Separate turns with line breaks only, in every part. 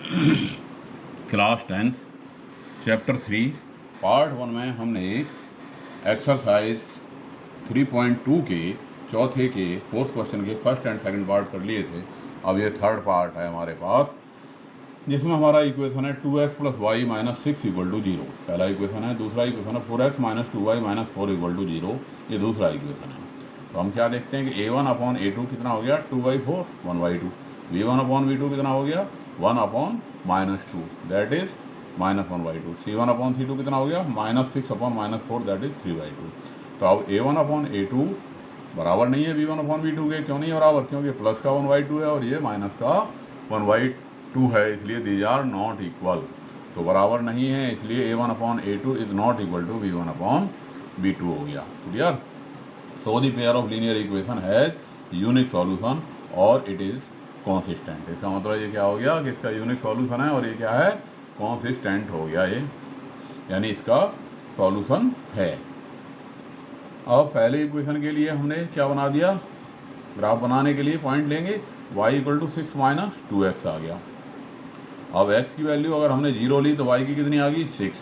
Class 10th chapter 3 part 1 में हमने exercise 3.2 के चौथे के फोर्थ क्वेश्चन के फर्स्ट एंड सेकंड पार्ट कर लिए थे। अब ये थर्ड पार्ट है हमारे पास, जिसमें हमारा इक्वेशन है 2x + y - 6 = 0। पहला इक्वेशन है। दूसरा इक्वेशन है 4x - 2y - 4 = 0। ये दूसरा इक्वेशन है। तो हम क्या देखते हैं कि a1/a2 कितना हो गया 2/4 1/2। v1/v2 कितना हो गया 1/-2 दैट इज -1/2। c1/c2 कितना हो गया -6/-4 दैट इज 3/2। तो अब a1/a2 बराबर नहीं है v1/v2 के। क्यों नहीं है बराबर? क्योंकि प्लस का 1/2 है और ये माइनस का 1/2 है, इसलिए दीज आर नॉट इक्वल। तो बराबर नहीं है, इसलिए a1/a2 is not equal to v1/v2 हो गया। Clear? So the pair of linear equation has unique solution और इट इज कॉन्सिस्टेंट। इसका मतलब ये क्या हो गया कि इसका यूनिक सॉल्यूशन है और ये क्या है, कॉन्सिस्टेंट हो गया ये, यानी इसका सॉल्यूशन है। अब पहले इक्वेशन के लिए हमने क्या बना दिया, ग्राफ बनाने के लिए पॉइंट लेंगे y = 6 - 2x आ गया। अब x की वैल्यू अगर हमने 0 ली तो y की कितनी आ गई 6,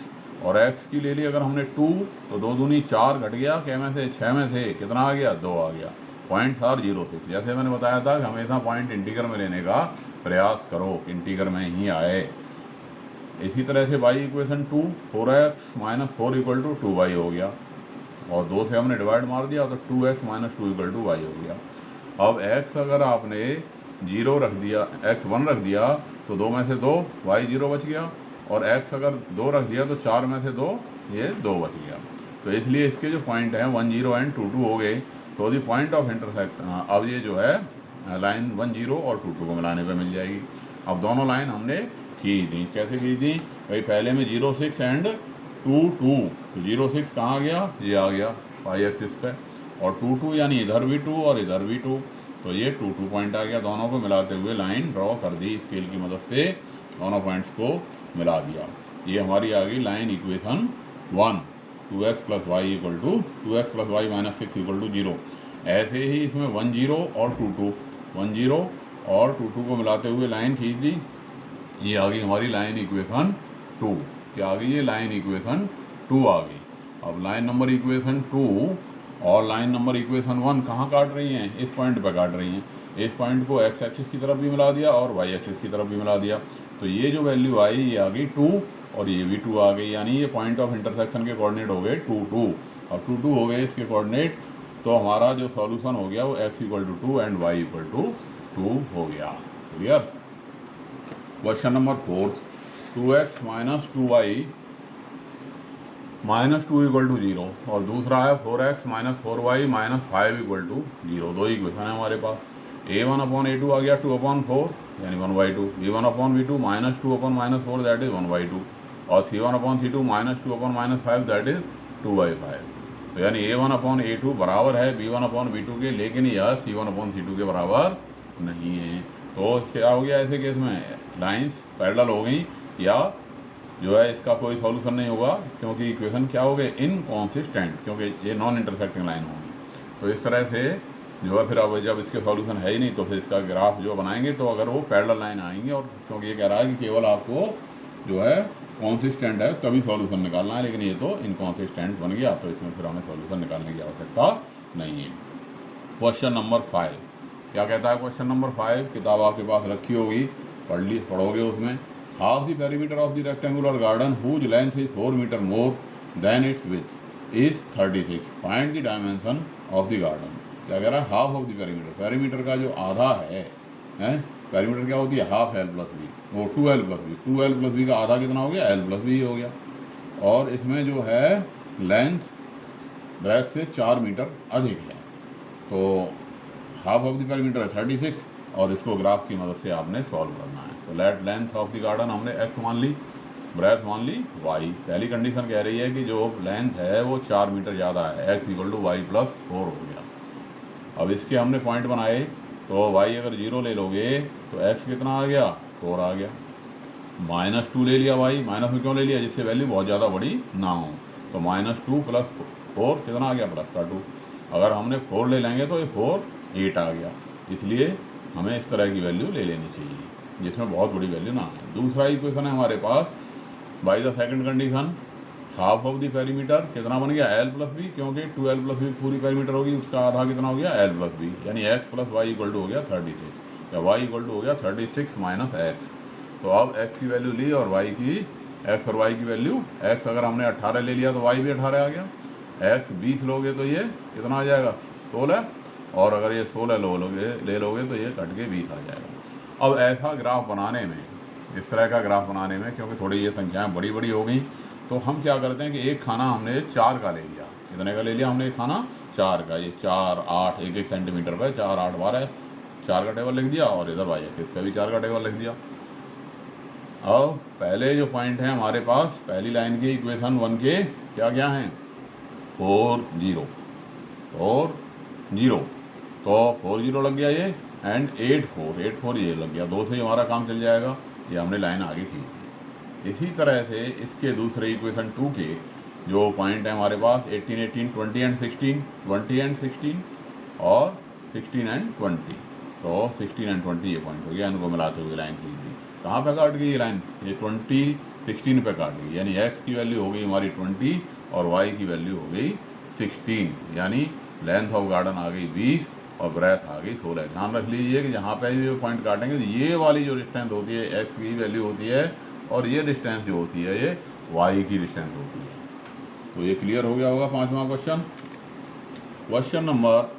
और x की ले ली अगर हमने 2 तो 2 दूनी 4 घट गया, क्या में से 6 में से कितना आ गया 2 आ गया। Points are 0, 6। जैसे मैंने बताया था कि हमेशा पॉइंट इंटीगर में लेने का प्रयास करो, इंटीगर में ही आए। इसी तरह से y इक्वेशन 2 4x - 4 = 2y हो गया, और 2 से हमने डिवाइड मार दिया तो 2x - 2 = y हो गया। अब x अगर आपने 0 रख दिया, x 1 रख दिया तो 2 में से 2 y 0 बच गया, और x अगर 2 रख दिया तो 4 में से 2 ये 2 बच गया। तो इसलिए इसके जो पॉइंट हैं 1 0 एंड 2 2 हो गए। तो दी पॉइंट ऑफ इंटरसेक्शन, अब ये जो है लाइन 1 0 और 2 2 को मिलाने पे मिल जाएगी। अब दोनों लाइन हमने खींच दी। कैसे खींच दी भाई? पहले में 0 6 एंड 2 2। तो 0 6 कहाँ गया, ये आ गया y एक्सिस पे, और 2 2 यानी इधर भी 2 और इधर भी 2, तो ये 2 2 पॉइंट आ गया। दोनों को मिलाते हुए लाइन ड्रॉ कर दी, स्केल की मदद से दोनों पॉइंट्स को मिला दिया। ये हमारी आ गई line equation 1, 2x + y = 2x + y - 6 = 0। ऐसे ही इसमें 1 0 और 2 2, 1 0 और 2 2 को मिलाते हुए लाइन खींच दी। ये आ गई हमारी लाइन इक्वेशन 2। क्या आ गई? ये लाइन इक्वेशन 2 आ गई। अब लाइन नंबर इक्वेशन 2 और लाइन नंबर इक्वेशन 1 कहाँ काट रही हैं? इस पॉइंट पर काट रही हैं। इस पॉइंट को x एक्सिस की तरफ भी मिला दिया और y एक्सिस की तरफ भी मिला दिया। तो ये जो वैल्यू आई ये आ गई 2, और ये भी 2 आ गई, यानी ये पॉइंट ऑफ इंटरसेक्शन के कोऑर्डिनेट हो गए 2 2। और 2 2 हो गए इसके कोऑर्डिनेट, तो हमारा जो सॉल्यूशन हो गया वो x = 2 एंड y = 2 हो गया। Clear? Question number 4, 2x - 2y - 2 = 0, और दूसरा है 4x - 4y - 5 = 0। दो इक्वेशन है हमारे पास। a1/a2 आ गया 2/4 यानी 1/2, v1/v2 -2/- 4 दैट इज 1/2, और c1/c2 -2/- 5 दैट इज 2/5। तो यानी a1/a2 बराबर है v1/v2 के, लेकिन यह c1/c2 के बराबर नहीं है। तो क्या हो गया ऐसे केस में? लाइंस पैरेलल हो गई, या जो है इसका कोई सॉल्यूशन नहीं होगा, क्योंकि इक्वेशन क्या हो गए इनकॉन्सिस्टेंट, क्योंकि ये नॉन इंटरसेक्टिंग लाइन होगी। तो इस तरह से जो है फिर अब जब इसके सॉल्यूशन है ही नहीं तो फिर इसका ग्राफ जो बनाएंगे तो अगर वो पैरेलल लाइन आएंगे, और क्योंकि ये कह रहा है कि केवल आपको जो है कॉन्सिस्टेंट है तभी सॉल्यूशन निकालना है, लेकिन ये तो इनकॉन्सिस्टेंट बन गया, तो इसमें फिर हमें सॉल्यूशन निकालने की आवश्यकता नहीं है। क्वेश्चन नंबर 5 क्या कहता है? क्वेश्चन नंबर 5 किताब आपके पास रखी होगी, पढ़ोगे उसमें। Half the perimeter of the rectangular garden whose length is 4 metre more than its width is 36, find the dimension of the garden. क्या कह रहा है? Half of the perimeter, perimeter का जो आधा है, पेरीमीटर क्या होती है? हाफ l + b, वो 2l + b, 2l + b का आधा कितना हो गया? l + b हो गया। और इसमें जो है लेंथ ब्रैक से 4 मीटर अधिक है, तो हाफ ऑफ द पेरीमीटर है 36, और इसको ग्राफ की मदद से आपने सॉल्व करना है। तो late length of the garden हमने x मान ली, ब्रेथ मान ली y। पहली कंडीशन कह रही है कि जो लेंथ है वो 4 मीटर ज़्यादा है, x = y + 4 हो गया। अब इसके हमने पॉइंट बनाए, तो y अगर 0 ले लोगे तो x कितना आ गया 4 आ गया, -2 ले लिया y, माइनस में क्यों ले लिया? जिससे वैल्यू बहुत ज़्यादा बड़ी ना हो। तो -2 + 4 कितना आ गया? +2। अगर हमने 4 ले लेंगे तो ये 4 8 आ गया, इसलिए हमें इस तरह की वैल्यू ले लेनी चाहिए। जिसमें बहुत बड़ी वैल्यू ना आए। दूसरा इक्वेशन है हमारे पास, by the second condition half of the perimeter कितना बन गया एल प्लस बी, क्योंकि 2l प्लस बी पूरी पेरीमीटर होगी, उसका आधा कितना हो गया एल प्लस बी, यानी x plus y equal to हो गया 36 या वाई इक्वल टू हो गया 36 माइनस एक्स। तो अब एक्स की वैल्यू ली और वाई की, एक्स और वाई की वैल्यू, एक्स अगर हमने 18 ले लिया तो वाई भी 18 आ गया, एक्स 20 लोगे तो ये कितना आ जाएगा 16, और अगर ये 16 ले लोगे तो ये कट के 20 आ जाएगा। अब ऐसा ग्राफ बनाने में, इस तरह का ग्राफ बनाने में, क्योंकि थोड़ी ये संख्याएं बड़ी बड़ी हो गई, तो हम क्या करते हैं कि एक खाना हमने 4 का ले लिया। कितने का ले लिया हमने एक खाना 4 का, ये 4 8 1 सेंटीमीटर पर 4 8 12 4 का टेबल लिख दिया, और इधर वाई एक्सिस पे भी 4 का टेबल लिख दिया। अब पहले जो पॉइंट है हमारे पास, पहली लाइन के इक्वेशन 1 के क्या क्या हैं, 4 0 4 0, तो 4 0 लग गया ये, एंड 8 4 ये लग गया, 2 से ही हमारा काम चल जाएगा। ये हमने लाइन आगे खींची। इसी तरह से इसके दूसरे इक्वेशन 2 के जो पॉइंट है हमारे पास 18 18 20 एंड 16 20 एंड 16 और 16 एंड 20, तो 16 एंड 20 ये पॉइंट हो गया, इनको मिलाते हुए लाइन खींच दी। कहाँ पे काट गई ये लाइन, ये 20 16 पे काट गई, यानी एक्स की वैल्यू हो गई हमारी 20 और वाई की वैल्यू हो गई 16, यानी लेंथ ऑफ गार्डन आ गई 20 और ब्रेथ आ गई 16। ध्यान रख लीजिए कि जहाँ पे भी पॉइंट काटेंगे तो ये वाली जो डिस्टेंस होती है एक्स की वैल्यू होती है, और ये डिस्टेंस जो होती है ये वाई की डिस्टेंस होती है। तो ये क्लियर हो गया होगा। 5वां क्वेश्चन, क्वेश्चन नंबर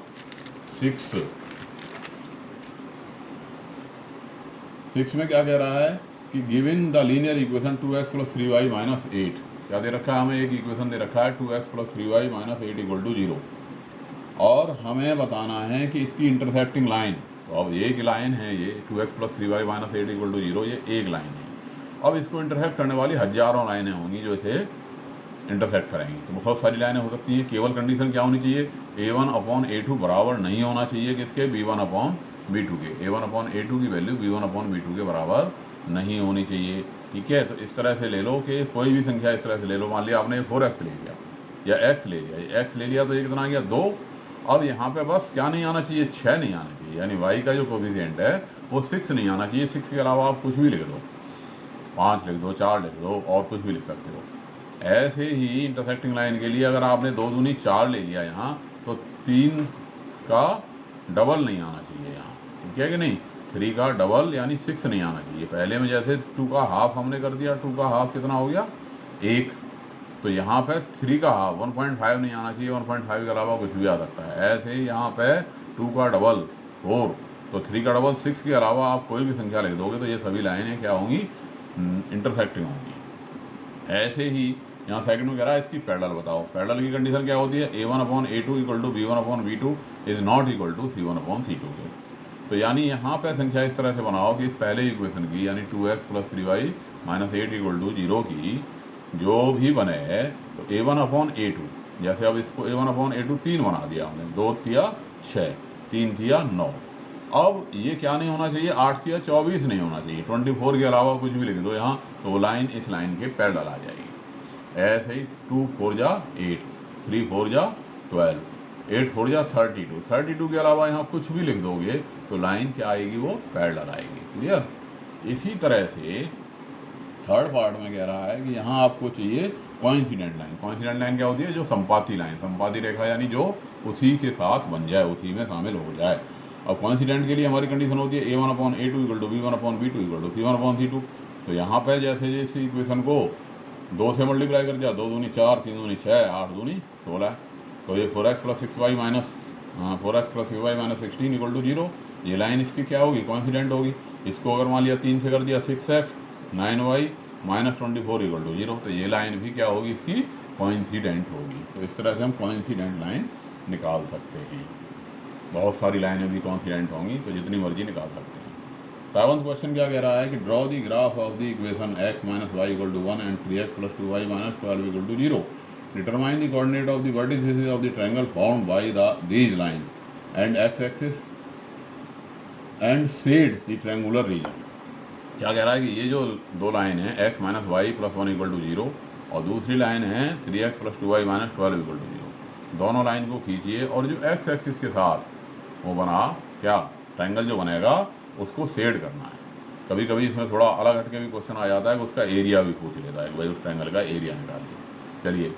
6 में क्या कह रहा है कि given the linear equation 2x plus 3y minus 8, क्या दे रखा है हमें, एक इक्वेशन दे रखा है 2x plus 3y minus 8 equal to 0, और हमें बताना है कि इसकी इंटरसेक्टिंग लाइन, तो अब एक लाइन है ये 2x plus 3y minus 8 equal to 0, ये एक लाइन है। अब इसको इंटरसेक्ट करने वाली हजारों लाइनें होंगी जो इसे इंटरसेक्ट करेंगी, तो बहुत सारी लाइनें हो सकती हैं। केवल कंडीशन क्या होनी चाहिए, a1/a2 बराबर नहीं होना चाहिए किसके, b1/b2 के। a1/a2 की वैल्यू b1/b2 के बराबर नहीं होनी चाहिए, ठीक है। तो इस तरह से ले लो कि कोई भी संख्या इस तरह से ले लो, मान लिया आपने 4x ले लिया या x ले लिया, ये x ले लिया तो ये कितना आ गया 2। अब यहाँ पे बस क्या नहीं आना चाहिए, 6 नहीं आना चाहिए, यानी y का जो कोफिशिएंट है वो 6 नहीं आना चाहिए। 6 के अलावा आप कुछ भी लिख दो, 5 लिख दो, 4 लिख दो, और कुछ भी लिख सकते हो। ऐसे ही इंटरसेक्टिंग लाइन के लिए अगर आपने 2 दूनी 4 ले लिया यहाँ, तो 3 का डबल नहीं आना चाहिए यहाँ, ठीक है कि नहीं। 3 का डबल यानी 6 नहीं आना चाहिए। पहले में जैसे 2 का हाफ हमने कर दिया, 2 का हाफ कितना हो गया 1, तो यहाँ पे 3 का हाफ 1.5 नहीं आना चाहिए, 1.5 के अलावा कुछ भी आ सकता है। ऐसे ही यहाँ पे 2 का डबल 4, तो 3 का डबल 6 के अलावा आप कोई भी संख्या लिख दोगे तो ये सभी लाइनें क्या होंगी, इंटरसेक्टिंग होंगी। ऐसे ही यहाँ सेकंड में कह रहा है इसकी पैरेलल बताओ। पैरेलल की कंडीशन क्या होती है, a1/a2 equal to b1/b2 is not equal to c1/c2 के। तो यानी यहाँ पे संख्या इस तरह से बनाओ कि इस पहले इक्वेशन की, यानी 2x plus 3y minus 8 equal to 0 की जो भी बने, तो a1/a2, जैसे अब इसको a1/a2 3 बना दिया हमने, 2 तिया 6, 3 तिया 9। अब ये क्या नहीं होना चाहिए, 8 तिया 24 नहीं होना चाहिए, 24 के अलावा कुछ भी लिख दो यहाँ, तो वो लाइन इस लाइन के पैरेलल आ जाएगी। ऐसे ही 2 4 जा 8, 3 4 जा 12, 8 4 जा 32, 32 के अलावा यहाँ कुछ भी लिख दोगे तो लाइन क्या आएगी, वो पैरेलल आएगी। क्लियर। इसी तरह से थर्ड पार्ट में कह रहा है कि यहाँ आपको चाहिए कोइंसिडेंट लाइन। कोइंसिडेंट लाइन क्या होती है, जो संपाती लाइन, संपाती रेखा, यानी जो उसी के साथ बन जाए, उसी में शामिल हो जाए। अब कोइंसिडेंट के लिए हमारी कंडीशन होती है a1/a2 equal to b1/b2 equal to c1/c2। तो यहाँ पे जैसे इस इक्वेशन को 2 से मल्टीप्लाई कर दिया, 2 दूनी 4, 3 दूनी 6, 8 दूनी 16, तो ये 4x plus 6y minus 16 equal to 0, ये लाइन इसकी क्या होगी, कोइंसिडेंट होगी। इसको अगर मान लिया 3 से कर दिया 6x 9y minus 24 equal to 0, तो ये लाइन भी क्या होगी, इसकी कोइंसिडेंट होगी। तो इस तरह से हम कोइंसिडेंट लाइन निकाल सकते हैं। बहुत सारी लाइनें भी कोइंसिडेंट होंगी, तो जितनी मर्जी निकाल सकते हैं। 7वां क्वेश्चन क्या कह रहा है कि draw the graph of the equation x minus y equal to 1 and 3x plus 2y minus 12 equal to 0। Determine the coordinate of the vertices of the triangle formed by these lines and x axis and shade the triangular region. क्या कह रहा है कि ये जो 2 line है x minus y plus 1 equal to 0 और दूसरी लाइन है 3x plus 2y minus 12 equal to 0, दोनों लाइन को खींचिए और जो x एक्सिस के साथ वो बना क्या ट्रायंगल जो बनेगा उसको शेड करना है। कभी कभी इसमें थोड़ा अलग हटके भी क्वेश्चन आ जाता है कि उसका एरिया भी पूछ लेता है कि भाई उस ट्रायंगल का एरिया निकालिए। चलिए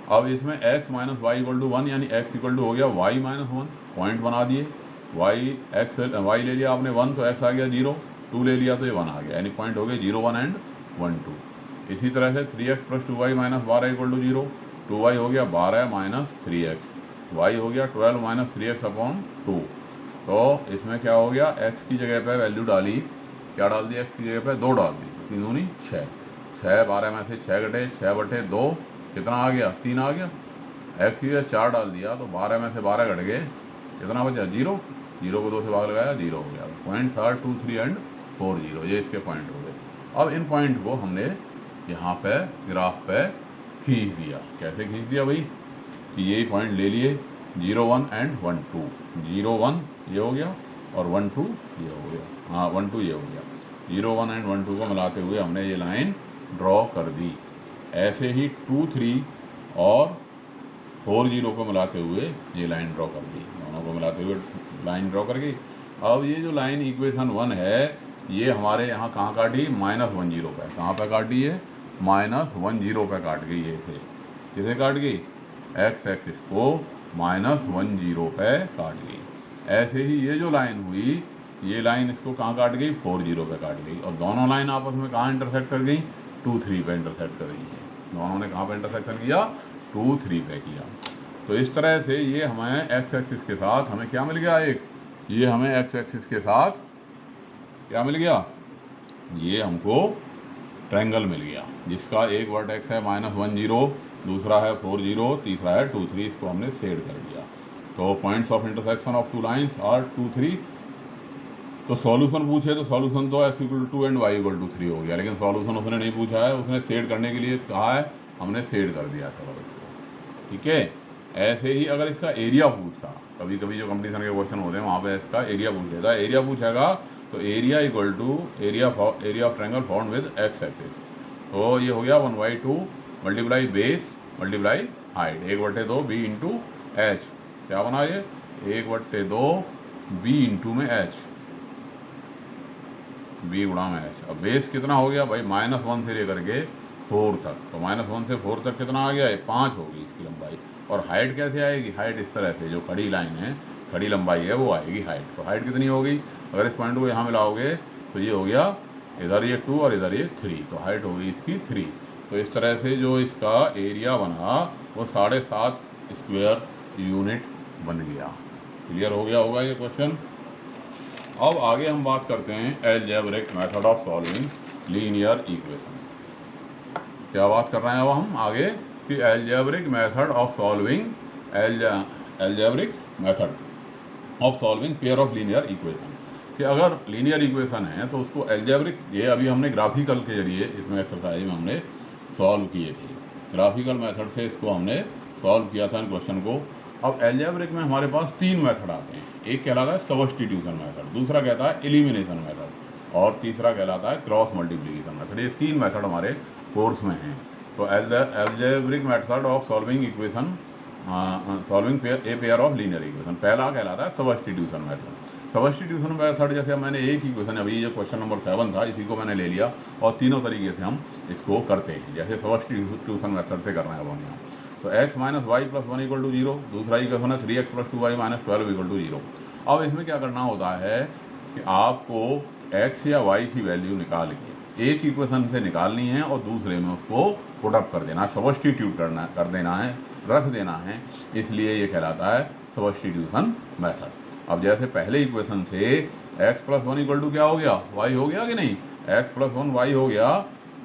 अब इसमें x minus y equal to 1 यानी x इक्वल टू हो गया y माइनस 1, पॉइंट बना दिए। y ले लिया आपने 1 तो x आ गया 0, 2 ले लिया तो ये 1 आ गया, यानी पॉइंट हो गए 0 1 एंड 1 2। इसी तरह से 3x plus 2y minus 12 equal to 0, 2y हो गया 12 माइनस 3x, y हो गया 12 माइनस 3x अपॉन 2। तो इसमें क्या हो गया, x की जगह पे वैल्यू डाली, क्या डाल दी, x की जगह पे 2 डाल दी, 3 दूनी 6, 6 12 में से 6 घटे 6 बटे 2 कितना आ गया, 3 आ गया। x की जगह 4 डाल दिया तो 12 में से 12 घट गए, कितना बचा 0, 0 को 2 से भाग लगाया 0 हो गया। पॉइंट्स आर 2 3 एंड 4 0, ये इसके पॉइंट हो गए। अब इन पॉइंट को हमने यहाँ पे ग्राफ पे खींच दिया। कैसे खींच दिया भाई, कि ये पॉइंट ले लिए 0 1 एंड 1 2, 0 1 ये हो गया और 1 2 ये हो गया, हाँ 1 2 ये हो गया। 0 1 एंड 1 2 को मिलाते हुए हमने ये लाइन ड्रॉ कर दी। ऐसे ही 2 3 और 4 0 को मिलाते हुए ये लाइन ड्रॉ कर दी, दोनों को मिलाते हुए लाइन ड्रॉ कर गई। अब ये जो लाइन इक्वेशन 1 है ये हमारे यहाँ कहाँ काटी, -1 0 पे, कहाँ पे काटी है, -1 0 पे काट गई है। इसे किसे काट गई, x एक्सिस को -1 0 पे काट गई। ऐसे ही ये जो लाइन हुई ये लाइन इसको कहाँ काट गई, 4 0 पे काट गई। और दोनों लाइन आपस में कहाँ इंटरसेक्ट कर गई, 2 3 पे इंटरसेक्ट कर गई है। दोनों ने कहाँ पे इंटरसेक्शन किया, 2 3 पे किया। तो इस तरह से ये हमें x एक्सिस के साथ हमें क्या मिल गया, एक ये हमें x एक्सिस के साथ क्या मिल गया, ये हमको ट्रायंगल मिल गया जिसका एक वर्टेक्स है -1 0, दूसरा है 4 0, तीसरा है 2 3। इसको हमने शेड कर दिया। तो points of intersection of 2 lines are 2 3। तो सॉल्यूशन पूछे तो सॉल्यूशन तो x equal to 2 and y equal to 3 हो गया, लेकिन सॉल्यूशन उसने नहीं पूछा है, उसने शेड करने के लिए कहा है, हमने शेड कर दिया। चलो इसको ठीक है। ऐसे ही अगर इसका एरिया पूछता, कभी कभी जो कंपटीशन के क्वेश्चन होते हैं वहाँ पे इसका एरिया पूछ लेता है। एरिया पूछेगा तो area equal to area of triangle found with x axis. तो ये हो गया 1/2 multiply base multiply height, 1/2 b into H, क्या बना ये 1/2 b इंटू में h, b गुणा में h। अब बेस कितना हो गया भाई, -1 से लेकर के 4 तक, तो -1 से 4 तक कितना आ गया, 5 होगी इसकी लंबाई। और हाइट कैसे आएगी, हाइट इस तरह से जो खड़ी लाइन है, खड़ी लंबाई है वो आएगी हाइट। तो हाइट कितनी हो गई, अगर इस पॉइंट को यहाँ मिलाओगे तो ये हो गया, इधर ये 2 और इधर ये 3, तो हाइट हो गई इसकी 3। तो इस तरह से जो इसका एरिया बना वो 7.5 स्क्वायर यूनिट बन गया। क्लियर हो गया होगा ये क्वेश्चन। अब आगे हम बात करते हैं algebraic method of solving linear equation. क्या बात कर रहे हैं अब हम आगे, कि algebraic method of solving algebraic method of solving pair of linear equation. कि अगर लीनियर इक्वेशन है तो उसको अलजेब्रिक, ये अभी हमने ग्राफिकल के जरिए इसमें एक्सरसाइज में हमने सॉल्व किए थे, ग्राफिकल मेथड से इसको हमने सॉल्व किया था इन क्वेश्चन को। अब अलजेब्रिक में हमारे पास 3 मेथड आते हैं, एक कहलाता है सब्स्टिट्यूशन मेथड, दूसरा कहता है एलिमिनेशन मेथड और तीसरा कहलाता है क्रॉस मल्टीप्लिकेशन मेथड। ये 3 मेथड हमारे कोर्स में हैं। तो algebraic method of solving equation, solving a pair of linear equation, पहला कहलाता है सब्स्टिट्यूशन मेथड। सब्स्टिट्यूशन मेथड जैसे मैंने एक इक्वेशन, अभी जो क्वेश्चन नंबर 7 था इसी को मैंने ले लिया और तीनों तरीके से हम इसको करते हैं, जैसे सब्स्टिट्यूशन मेथड से कर रहे हैं अब हम यहाँ। तो x minus y plus 1 equal to 0, दूसरा इक्वेशन है 3x plus 2y minus 12 equal to 0। अब इसमें क्या करना होता है कि आपको x या y की वैल्यू निकाल के एक इक्वेशन से निकालनी है और दूसरे में उसको पुट अप कर देना है, सब्स्टिट्यूट कर देना है, रख देना है, इसलिए ये कहलाता है सब्स्टिट्यूशन मेथड। अब जैसे पहले इक्वेशन से x प्लस 1 इक्वल टू क्या हो गया, y हो गया कि नहीं, x प्लस 1 y हो गया।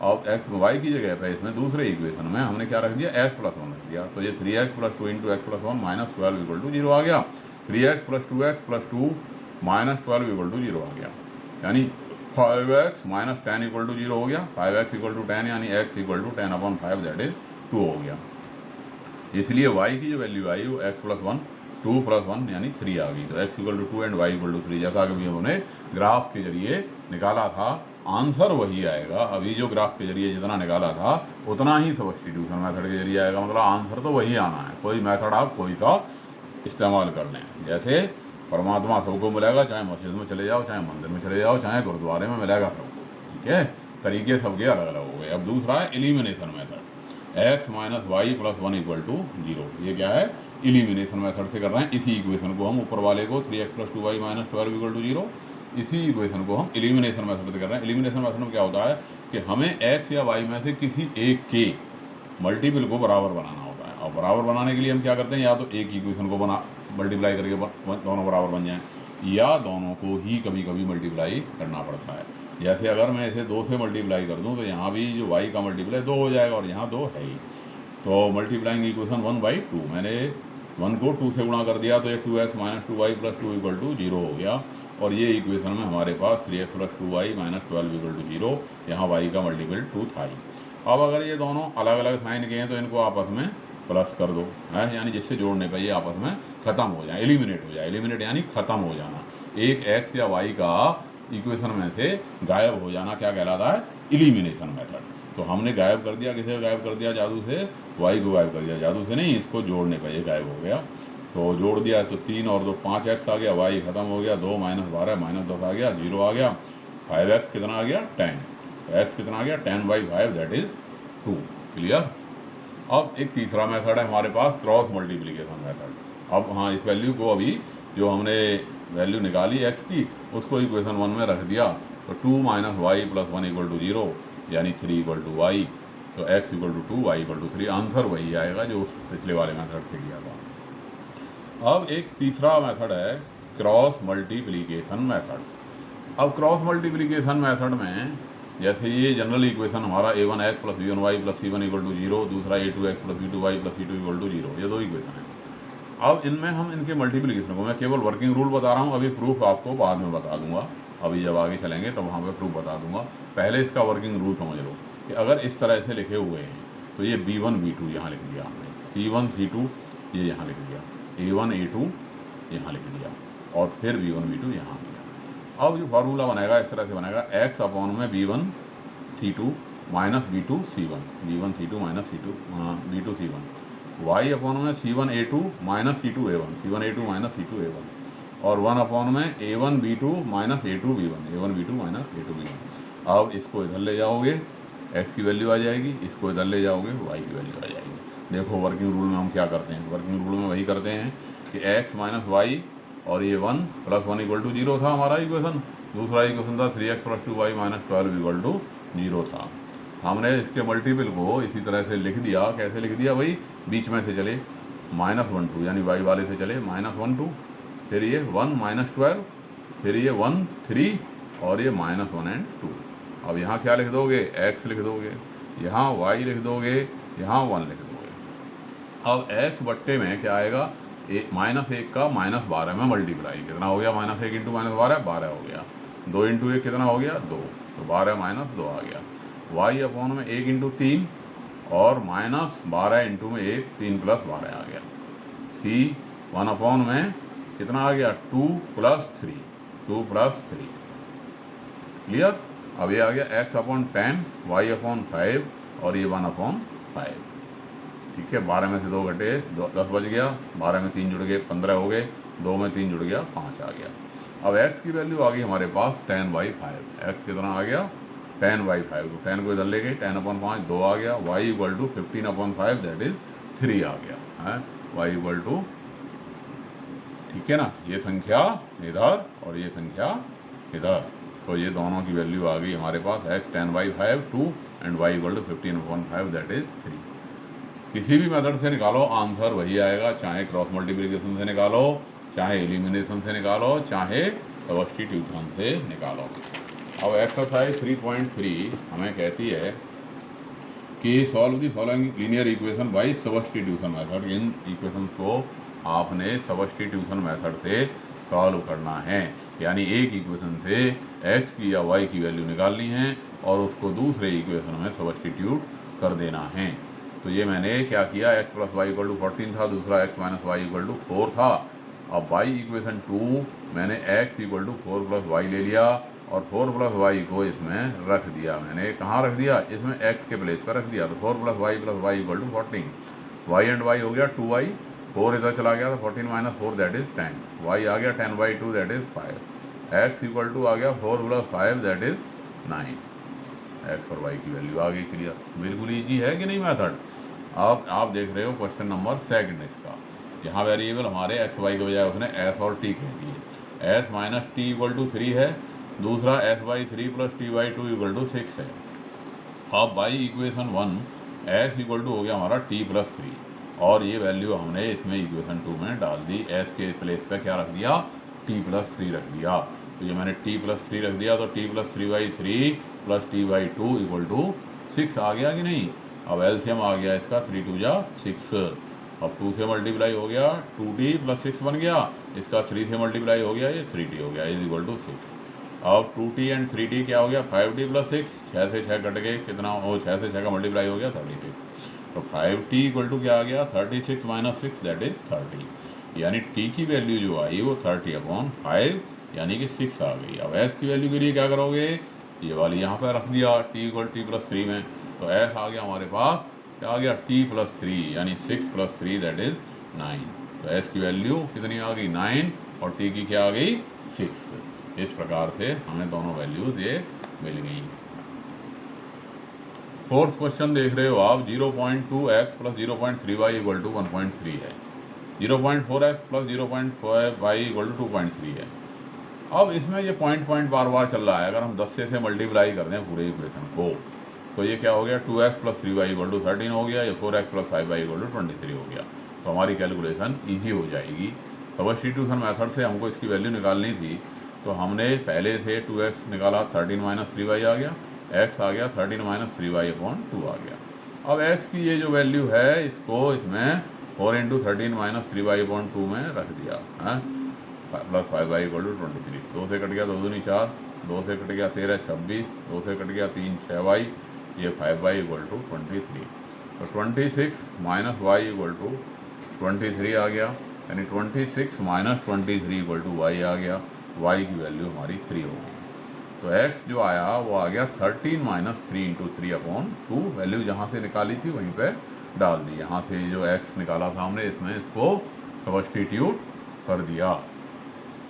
अब x y की जगह पे इसमें दूसरे इक्वेशन में हमने क्या रख दिया, x प्लस 1 रख दिया। तो ये 3x plus 2 into x plus 1 minus 12 equal to 0 आ गया। 3x plus 2x plus 2 minus 12 equal to 0 आ गया, यानी 5x माइनस 10 इक्वल टू 0 हो गया। 5x इक्वल टू 10 यानी x equal to 10/5 that is 2 हो गया। इसलिए y की जो वैल्यू आई वो x प्लस 1 2 प्लस 1 यानी 3 आ गई। तो x equal to 2 and y equal to 3, जैसा कि हमने ग्राफ के जरिए निकाला था, आंसर वही आएगा। अभी जो ग्राफ के जरिए जितना निकाला था उतना ही सब्स्टिट्यूशन मेथड के जरिए आएगा, मतलब आंसर तो वही आना है। कोई मेथड आप कोई सा इस्तेमाल कर लें, जैसे परमात्मा सबको मिलेगा, चाहे मस्जिद में चले जाओ, चाहे मंदिर में चले जाओ, चाहे गुरुद्वारे में मिलेगा सबको। ठीक है, तरीके सबके अलग अलग हो गए। अब दूसरा है elimination method, x minus y plus one equal to zero. ये क्या है, एलिमिनेशन मेथड से कर रहे हैं। इसी इक्वेशन को हम ऊपर वाले को 3x plus 2y minus 12 equal to zero, इसी इक्वेशन को हम एलिमिनेशन मेथड से कर रहे हैं। एलिमिनेशन मेथड में क्या होता है कि हमें x या y में से किसी एक के मल्टीपल को बराबर बनाना होता है। और बराबर बनाने के लिए हम क्या करते हैं, या तो एक इक्वेशन को बना मल्टीप्लाई करके दोनों बराबर बन जाएं, या दोनों को ही कभी कभी मल्टीप्लाई करना पड़ता है। जैसे अगर मैं इसे 2 से मल्टीप्लाई कर दूं तो यहाँ भी जो y का मल्टीप्लाई 2 हो जाएगा और यहाँ 2 है ही। तो मल्टीप्लाइंग इक्वेशन 1/2, मैंने 1 को 2 से गुणा कर दिया तो ये 2x minus 2y plus 2 equal to zero हो गया। और ये इक्वेशन में हमारे पास 3x plus 2y minus 12 equal to zero, यहाँ y का मल्टीपल 2 था ही। अब अगर ये दोनों अलग अलग साइन के हैं तो इनको आपस में प्लस कर दो, है, यानी जिससे जोड़ने पर ये आपस में ख़त्म हो जाए, एलिमिनेट हो जाए। एलिमिनेट यानी ख़त्म हो जाना, एक x या y का इक्वेशन में से गायब हो जाना क्या कहलाता है, एलिमिनेशन मेथड। तो हमने गायब कर दिया, किसे गायब कर दिया, जादू से y को गायब कर दिया, जादू से नहीं, इसको जोड़ने पर ये गायब हो गया। तो जोड़ दिया तो 3 और 2 5x आ गया, y ख़त्म हो गया, 2 माइनस 12 माइनस 10 आ गया, 0 आ गया, 5x कितना आ गया 10, x कितना आ गया 10/5 दैट इज़ 2। क्लियर। अब एक तीसरा मेथड है हमारे पास, क्रॉस मल्टीप्लिकेशन मेथड। अब हाँ, इस वैल्यू को अभी जो हमने वैल्यू निकाली x की उसको इक्वेशन 1 में रख दिया तो 2 minus y plus 1 equal to zero, यानी 3 इक्वल टू वाई। तो x equal to 2, y equal to 3, answer वही आएगा जो उस पिछले वाले मेथड से किया था। अब एक तीसरा मेथड है क्रॉस मल्टीप्लिकेशन मेथड। अब क्रॉस मल्टीप्लिकेशन मेथड में जैसे ये जनरल इक्वेशन हमारा a1x plus b1y plus c1 equal to zero, दूसरा a2x plus b2y plus c2 equal to zero, ये दो इक्वेशन है। अब इनमें हम इनके मल्टीप्लिकेशन को, मैं केवल वर्किंग रूल बता रहा हूँ, अभी प्रूफ आपको बाद में बता दूंगा, अभी जब आगे चलेंगे तो वहाँ पे प्रूफ बता दूंगा। पहले इसका वर्किंग रूल समझ लो कि अगर इस तरह से लिखे हुए हैं तो ये b1 b2 यहाँ लिख दिया हमने, c1 c2 ये यहाँ लिख दिया, a1 a2 यहाँ लिख दिया, और फिर b1 b2 यहाँ आ गया। अब जो फार्मूला बनेगा इस तरह से बनेगा, x अपॉन में b1 c2 minus b2 c1, b1 c2 minus c2 b2 c1, y upon में c1 a2 minus c2 a1, c1 a2 minus c2 a1, और 1 अपॉन में a1 b2 minus a2 b1, a1 b2 minus a2 b1। अब इसको इधर ले जाओगे x की value आ जाएगी, इसको इधर ले जाओगे y की वैल्यू आ जाएगी। देखो वर्किंग रूल में हम क्या करते हैं, वर्किंग रूल में वही करते हैं कि x माइनस वाई और ये 1 प्लस 1 इक्वल टू जीरो था हमारा इक्वेशन, दूसरा इक्वेशन था 3x plus 2y minus 12 equal to zero था। हमने इसके मल्टीपल को इसी तरह से लिख दिया, कैसे लिख दिया भाई, बीच में से चले -1 2, यानी y वाले से चले -1 2, फिर ये 1 माइनस 12, फिर ये 1 3 और ये -1 and 2। अब यहाँ क्या लिख दोगे, x लिख दोगे, यहाँ y लिख दोगे, यहाँ 1 लिख दोगे। अब x बट्टे में क्या आएगा, -1 का -12 में मल्टीप्लाई, कितना हो गया, -1 इंटू -12 12 हो गया, 2 इंटू 1 कितना हो गया 2, तो 12 माइनस 2 आ गया। y अपॉन में 1 इंटू 3 और -12 इंटू में 1, 3 प्लस 12 आ गया। c 1 अपॉन में कितना आ गया 2 प्लस 3, 2 प्लस 3। क्लियर। अब ये आ गया x अपॉन 10, y अपॉन 5 और ये 1 अपॉन 5। ठीक है, 12 में से 2 घटे 10 बच गया, 12 में 3 जुड़ गए 15 हो गए, 2 में 3 जुड़ गया 5 आ गया। अब x की वैल्यू आ गई हमारे पास 10/5, x कितना आ गया 10/5, तो 10 को इधर ले गए, 10 अपॉन 5 2 आ गया, y equal to 15 upon 5 that is 3 आ गया है, y इक्वल टू, ठीक है ना, ये संख्या इधर और ये संख्या इधर, तो ये दोनों की वैल्यू आ गई हमारे पास, x 10/5 2 and y equal to 15 upon 5 that is 3। किसी भी मेथड से निकालो आंसर वही आएगा, चाहे क्रॉस मल्टीप्लिकेशन से निकालो, चाहे एलिमिनेशन से निकालो, चाहे सब्स्टिट्यूशन से निकालो। अब एक्सरसाइज 3.3 हमें कहती है कि solve the following linear equation by substitution method. In equations को आपने सब्स्टिट्यूशन मेथड से सॉल्व करना है, यानी एक इक्वेशन से x की या y की वैल्यू निकालनी है और उसको दूसरे इक्वेशन में सब्स्टिट्यूट कर देना है। तो ये मैंने क्या किया, x plus y equal to 14 था, दूसरा x minus y equal to 4 था। अब y इक्वेशन 2 मैंने x equal to 4 plus y ले लिया और 4 प्लस वाई को इसमें रख दिया। मैंने कहाँ रख दिया, इसमें x के प्लेस पर रख दिया, तो 4 plus y equal to 14, y and y हो गया 2y, 4 इधर चला गया तो 14 माइनस 4 दैट इज 10, y आ गया 10/2 that is 5, x equal to आ गया 4 प्लस 5 दैट इज 9। एक्स और वाई की वैल्यू आ गई क्लियर। बिल्कुल ईजी है कि नहीं मेथड। अब आप देख रहे हो क्वेश्चन नंबर सेकंड इसका, यहाँ वेरिएबल हमारे एक्स वाई के बजाय उसने एस और टी कह दिए। S minus T equal to 3 है, दूसरा S by 3 plus T by 2 equal to 6 है। अब by equation 1 S equal to हो गया हमारा टी प्लस 3 और ये वैल्यू हमने इसमें इक्वेशन 2 में डाल दी। एस के प्लेस पे क्या रख दिया, टी प्लस 3 रख दिया। तो ये मैंने टी प्लस 3 रख दिया, तो T plus 3 by 3 plus T by 2 equal to 6 आ गया कि नहीं। अब एलसीएम आ गया इसका 3 2 जा 6। अब 2 से मल्टीप्लाई हो गया 2t प्लस 6 बन गया, इसका 3 से मल्टीप्लाई हो गया, ये 3t हो गया इज इक्वल टू 6। अब 2t एंड 3t क्या हो गया 5t प्लस 6, 6 से 6 कट गए, कितना हो 6 से 6 का मल्टीप्लाई हो गया 36। तो 5t इक्वल टू क्या आ गया 36 माइनस 6 दैट इज 30, यानी t की वैल्यू जो आई वो 30/5 यानी कि 6 आ गई। अब s की वैल्यू के लिए क्या करोगे, ये वाली यहाँ पर रख दिया t इक्वल t प्लस 3 में, तो s आ गया हमारे पास क्या आ गया t प्लस 3 यानी 6 प्लस 3 दैट इज 9। तो s की वैल्यू कितनी आ गई 9 और t की क्या आ गई 6। इस प्रकार से हमें दोनों वैल्यूज ये मिल गई। फोर्थ क्वेश्चन देख रहे हो आप, 0.2x plus 0.3y equal to 1.3 है, 0.4x plus 0.5y equal to 2.3 है। अब इसमें ये पॉइंट बार बार चल रहा है, अगर हम 10 से मल्टीप्लाई कर दें पूरे इक्वेशन को तो ये क्या हो गया 2x plus 3y equal to 13 हो गया, या 4x plus 5y equal to 23 हो गया। तो हमारी कैलकुलेशन ईजी हो जाएगी। सब्स्टिट्यूशन मेथड से हमको इसकी वैल्यू निकालनी थी, तो हमने पहले से 2x निकाला, 13 माइनस 3y आ गया, x आ गया 13 माइनस 3y/2 आ गया। अब x की ये जो वैल्यू है इसको इसमें 4 इंटू 13 माइनस 3y/2 में रख दिया है, प्लस 5y इक्वल टू 23। 2 से कट गया 2 दूनी 4, 2 से कट गया 13 26, 2 से कट गया 3 6y, ये 5y इक्वल टू 23। तो 26 माइनस y इक्वल टू 23 आ गया, यानी 26 माइनस 23 इक्वल टू y आ गया। y की वैल्यू हमारी 3 हो गई। तो x जो आया वो आ गया 13 माइनस 3 इंटू 3/2। वैल्यू जहाँ से निकाली थी वहीं पे डाल दी। यहाँ से जो x निकाला था हमने इसमें इसको सब्स्टिट्यूट कर दिया।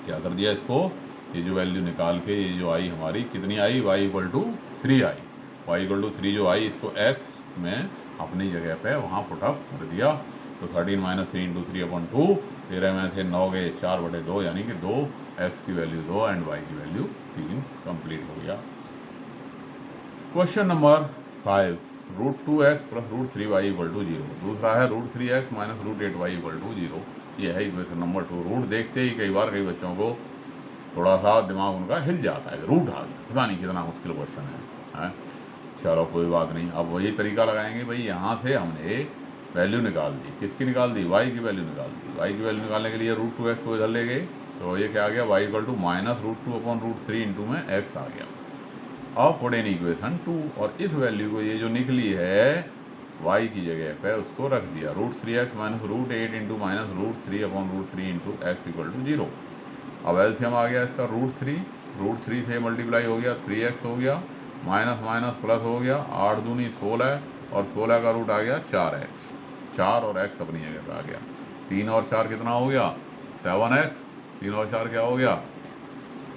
क्या कर दिया इसको, ये जो वैल्यू निकाल के ये जो आई हमारी कितनी आई y इक्वल टू 3 आई, y इक्वल टू 3 जो आई इसको x में अपनी जगह पे वहाँ पुटअप कर दिया। तो 13 माइनस 3 इंटू 3/2, 13 में से 9 गए 4/2 यानी कि 2, x की वैल्यू 2 एंड y की वैल्यू 3 कंप्लीट हो गया। Question number 5, √2x plus √3y equal to 0। दूसरा है √3x minus √8y equal to 0। ये है इक्वेशन नंबर 2। रूट देखते ही कई बार कई बच्चों को थोड़ा सा दिमाग उनका हिल जाता है, रूट आ गया, पता नहीं कितना मुश्किल क्वेश्चन है। चलो कोई बात नहीं, अब वही तरीका लगाएंगे भाई। यहाँ से हमने वैल्यू निकाल दी, किसकी निकाल दी, y की वैल्यू निकाल दी। y की वैल्यू निकालने के लिए √2x को इधर ले गए, तो ये क्या आ गया y equal to minus √2/√3 into में x आ गया। अब पुट इन इक्वेशन 2, और इस वैल्यू को ये जो निकली है y की जगह पे उसको रख दिया, √3x minus √8 into minus √3/√3 into x equal to 0। अब एलसीएम आ गया इसका √3 से मल्टीप्लाई हो गया 3x हो गया, माइनस माइनस प्लस हो गया, 8 दूनी 16 और 16 का रूट आ गया 4x, 4 और x अपनी जगह पे आ गया। 3 और 4 कितना हो गया 7x, 3 और 4 क्या हो गया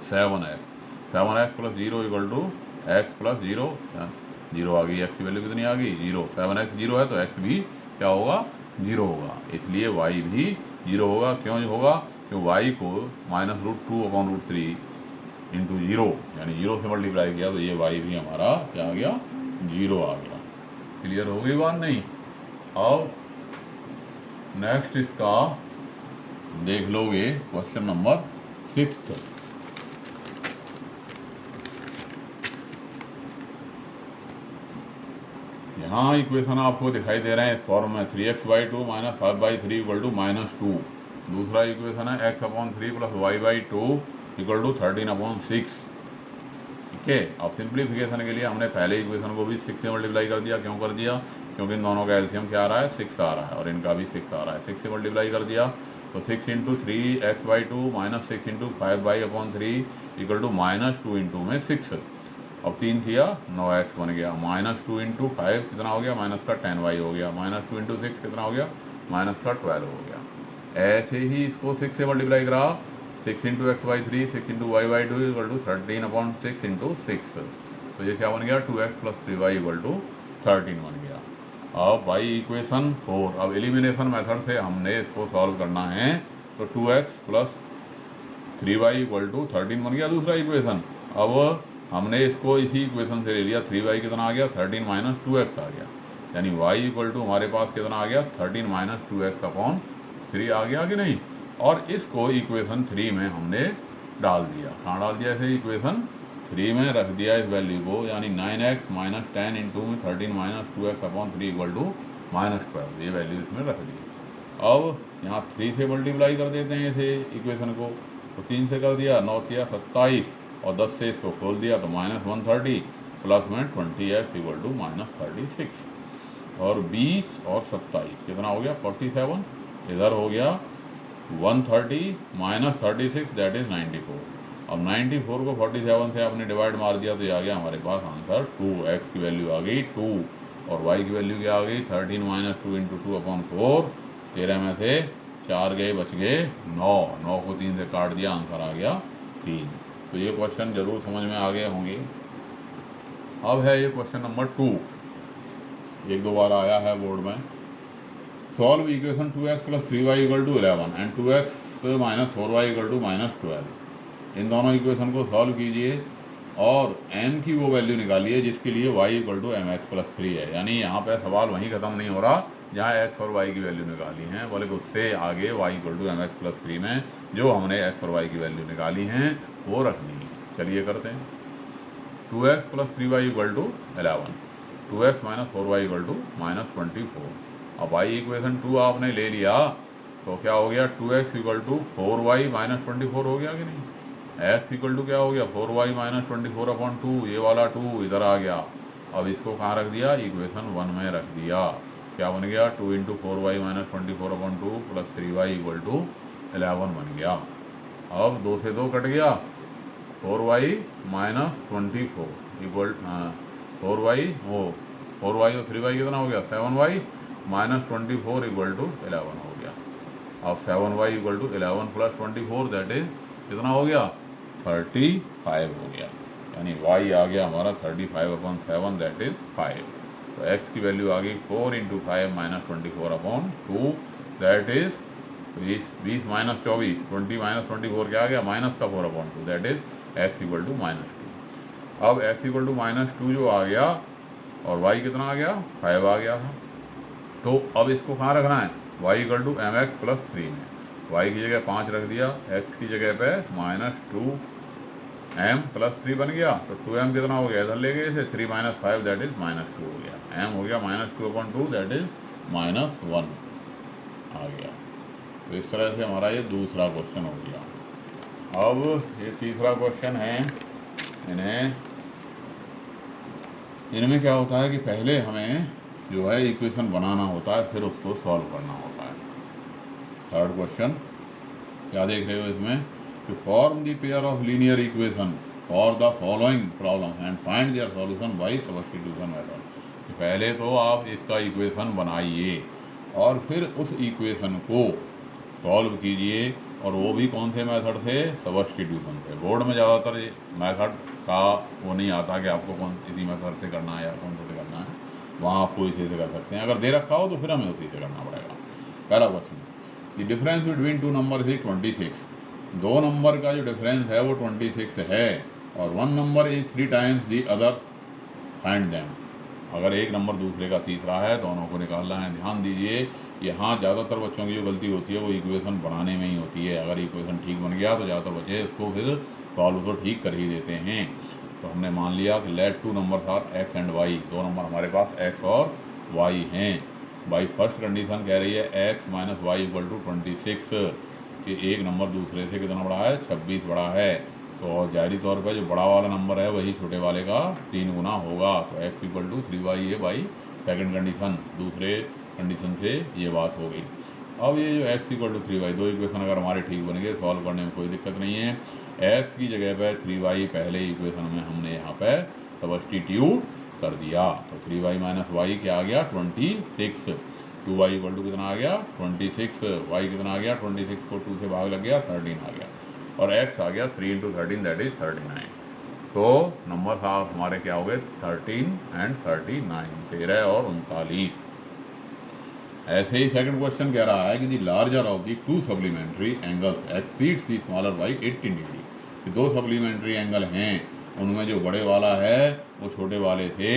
7x, 7x plus 0 equal to x plus 0, 0 आ गई। x की वैल्यू कितनी आ गई 0, 7x 0 है तो x भी क्या होगा 0 होगा, इसलिए y भी 0 होगा। क्यों होगा, क्यों y को माइनस √2/√3 इंटू 0 यानी 0 से मल्टीप्लाई किया, तो ये y भी हमारा क्या आ गया 0 आ गया। क्लियर हो गई बात नहीं। अब नेक्स्ट इसका देख लोगे क्वेश्चन नंबर 6। यहाँ इक्वेशन आपको दिखाई दे रहे हैं इस फॉर्म में, 3x/2 माइनस 5/3 इक्वल टू -2। दूसरा इक्वेशन है x/3 plus y/2 equal to 13/6। ठीक है, अब सिंप्लीफिकेशन के लिए हमने पहले इक्वेशन को भी 6 से मल्टीप्लाई कर दिया। क्यों कर दिया, क्योंकि इन दोनों का एलसीएम क्या आ रहा है 6 आ रहा है और इनका भी 6 आ रहा है। 6 से मल्टीप्लाई कर दिया तो 6 into 3x/2 minus 6 into 5y/3 equal to -2 into में 6। अब 3 किया 9x बन गया, -2 इंटू 5 कितना हो गया माइनस का 10y हो गया, -2 इंटू 6 कितना हो गया माइनस का 12 हो गया। ऐसे ही इसको 6 से मल्टीप्लाई करा, 6 into x/3 6 into y/2 equal to 13/6 into 6। तो ये क्या बन गया 2x plus 3y equal to 13 बन गया। अब भाई इक्वेशन 4, अब एलिमिनेशन मेथड से हमने इसको सॉल्व करना है, तो 2x plus 3y equal to 13 बन गया दूसरा इक्वेशन। अब हमने इसको इसी इक्वेशन से ले लिया, 3y कितना आ गया 13 माइनस 2x आ गया, यानी y इक्वल टू हमारे पास कितना आ गया 13 माइनस 2x अपॉन 3 आ गया कि नहीं। और इसको इक्वेशन 3 में हमने डाल दिया, कहाँ डाल दिया इसे, इक्वेशन 3 में रख दिया इस वैल्यू को, यानी 9x माइनस 10 इंटू में 13 minus 2x upon 3 equal to -12, ये वैल्यू इसमें रख दी। अब यहाँ 3 से मल्टीप्लाई कर देते हैं इसे इक्वेशन को, तो 3 से कर दिया 9 या 27 और 10 से इसको खोल दिया तो -130 प्लस में 20x इक्वल टू -36 और 20 और 27 कितना हो गया 47, इधर हो गया 130 माइनस 36 दैट इज 94। अब 94 को 47 से आपने डिवाइड मार दिया तो ये आ गया हमारे पास आंसर 2, x की वैल्यू आ गई 2 और y की वैल्यू क्या आ गई 13 माइनस 2 इंटू 2 अपॉन 4, 13 में से 4 गए बच गए 9, 9 को 3 से काट दिया आंसर आ गया 3। तो ये क्वेश्चन जरूर समझ में आ गए होंगे। अब है ये क्वेश्चन नंबर 2, एक दो बार आया है बोर्ड में। Solve equation 2x plus 3y equal to 11 and 2x minus 4y equal to -12। इन दोनों इक्वेशन को सॉल्व कीजिए और m की वो वैल्यू निकालिए जिसके लिए y equal to mx plus 3 है। यानी यहाँ पे सवाल वहीं ख़त्म नहीं हो रहा जहाँ x और y की वैल्यू निकाली हैं, बोले कि उससे आगे y equal to mx plus 3 में जो हमने x और y की वैल्यू निकाली हैं वो रखनी है। चलिए करते हैं। 2x plus 3y equal to 11, 2x minus 4y equal to -24। अब y इक्वेशन 2 आपने ले लिया तो क्या हो गया 2x equal to 4y minus 24 हो गया कि नहीं। x इक्वल टू क्या हो गया 4y माइनस 24 अपॉन 2, ये वाला 2 इधर आ गया। अब इसको कहाँ रख दिया इक्वेशन 1 में रख दिया, क्या बन गया 2 into 4y minus 24 upon 2 plus 3y equal to 11 बन गया। अब 2 से 2 कट गया, 4y माइनस 24 इक्वल 4y और 3y कितना हो गया 7y माइनस 24 इक्वल टू 11 हो गया। अब 7y equal to 11 plus 24 that is कितना हो गया 35 हो गया, यानी y आ गया हमारा 35 अपॉन 7 दैट इज 5। तो x की वैल्यू आ गई 4 into 5 minus 24 upon 2 that is 20 minus 24, 20 minus 24 क्या आ गया माइनस का 4 upon 2 that is x equal to -2। अब x इक्वल टू -2 जो आ गया और y कितना आ गया 5 आ गया था, तो अब इसको कहाँ रखना है y equal to mx plus 3 में, y की जगह 5 रख दिया, x की जगह पे -2m प्लस 3 बन गया, तो 2m कितना हो गया इधर ले गए इसे 3 माइनस 5 दैट इज -2 हो गया, m हो गया -2 अपॉन 2 दैट इज -1 आ गया। तो इस तरह से हमारा ये दूसरा क्वेश्चन हो गया। अब ये तीसरा क्वेश्चन है, इनमें क्या होता है कि पहले हमें जो है इक्वेशन बनाना होता है फिर उसको सॉल्व करना होता है। थर्ड क्वेश्चन क्या देख रहे हो इसमें कि form the pair of linear equation for the following problem and find their solution bye substitution method. पहले तो आप इसका इक्वेशन बनाइए और फिर उस इक्वेशन को सॉल्व कीजिए, और वो भी कौन से मेथड से सब्स्टिट्यूशन से। बोर्ड में ज़्यादातर मेथड का वो नहीं आता कि आपको कौन इसी मेथड से करना है या कौन से करना है, वहाँ आप कोई इसी से कर सकते हैं। अगर दे रखा हो तो फिर हमें उसी से करना पड़ेगा। पहला question, the difference between two number is 26। दो नंबर का जो डिफरेंस है वो 26 है और one number is 3 times the other, find them. अगर एक नंबर दूसरे का तीसरा है दोनों को निकालना है। ध्यान दीजिए यहाँ ज़्यादातर बच्चों की जो गलती होती है वो इक्वेशन बनाने में ही होती है। अगर इक्वेशन ठीक बन गया तो ज़्यादातर बच्चे उसको फिर सॉल्व तो ठीक कर ही देते हैं। तो हमने मान लिया कि let 2 number are x and y, दो नंबर हमारे पास x और y हैं। बाई फर्स्ट कंडीशन कह रही है x minus y equal to 26 कि एक नंबर दूसरे से कितना बड़ा है 26 बड़ा है। तो जाहिरी तौर पर जो बड़ा वाला नंबर है वही छोटे वाले का 3 गुना होगा। तो x इक्वल टू 3y है बाई सेकेंड कंडीशन, दूसरे कंडीशन से ये बात हो गई। अब ये जो x इक्वल टू 3y, दो इक्वेशन अगर हमारे ठीक बन गए सॉल्व करने में कोई दिक्कत नहीं है। x की जगह पे 3y पहले इक्वेशन में हमने यहाँ पे सब्स्टिट्यूट कर दिया, तो 3y माइनस वाई क्या आ गया 26, 2y इक्वल टू कितना आ गया 26, y कितना आ गया 26 को 2 से भाग लग गया 13 आ गया, और x आ गया 3 into 13 that is 39। So number हमारे क्या हो गए 13 एंड 39, 13 और 39। ऐसे ही सेकंड क्वेश्चन कह रहा है कि the larger of the two supplementary angles exceeds the smaller by 18 degree. कि दो सप्लीमेंट्री एंगल हैं, उनमें जो बड़े वाला है वो छोटे वाले से